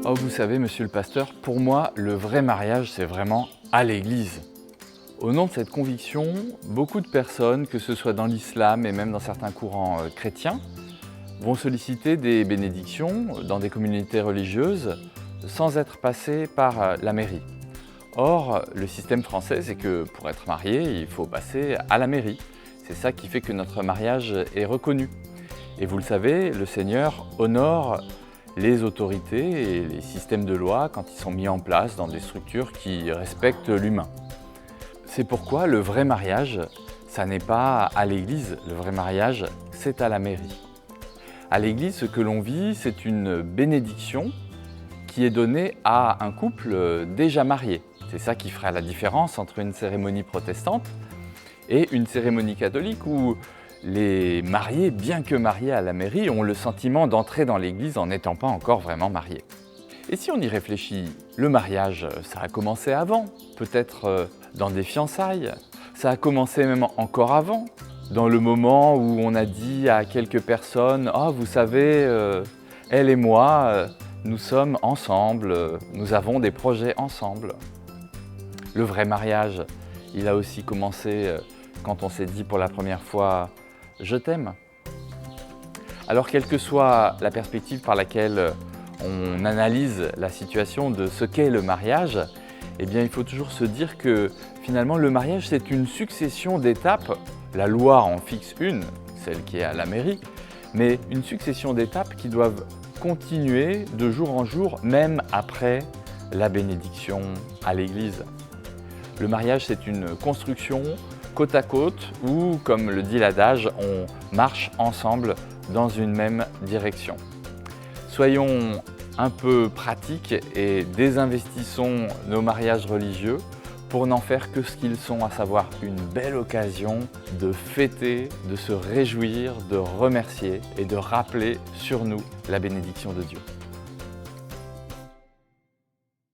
Oh, vous savez, monsieur le pasteur, pour moi, le vrai mariage, c'est vraiment à l'église. Au nom de cette conviction, beaucoup de personnes, que ce soit dans l'islam et même dans certains courants chrétiens, vont solliciter des bénédictions dans des communautés religieuses sans être passées par la mairie. Or, le système français, c'est que pour être marié, il faut passer à la mairie. C'est ça qui fait que notre mariage est reconnu. Et vous le savez, le Seigneur honore les autorités et les systèmes de loi quand ils sont mis en place dans des structures qui respectent l'humain. C'est pourquoi le vrai mariage, ça n'est pas à l'église, le vrai mariage, c'est à la mairie. À l'église, ce que l'on vit, c'est une bénédiction qui est donnée à un couple déjà marié. C'est ça qui fera la différence entre une cérémonie protestante et une cérémonie catholique où les mariés, bien que mariés à la mairie, ont le sentiment d'entrer dans l'église en n'étant pas encore vraiment mariés. Et si on y réfléchit, le mariage, ça a commencé avant, peut-être dans des fiançailles, ça a commencé même encore avant, dans le moment où on a dit à quelques personnes « Oh, vous savez, elle et moi, nous sommes ensemble, nous avons des projets ensemble ». Le vrai mariage, il a aussi commencé quand on s'est dit pour la première fois « je t'aime ». Alors, quelle que soit la perspective par laquelle on analyse la situation de ce qu'est le mariage, eh bien, il faut toujours se dire que finalement le mariage c'est une succession d'étapes. La loi en fixe une, celle qui est à la mairie, mais une succession d'étapes qui doivent continuer de jour en jour, même après la bénédiction à l'église. Le mariage c'est une construction côte à côte où, comme le dit l'adage, on marche ensemble dans une même direction. Soyons un peu pratiques et désinvestissons nos mariages religieux pour n'en faire que ce qu'ils sont, à savoir une belle occasion de fêter, de se réjouir, de remercier et de rappeler sur nous la bénédiction de Dieu.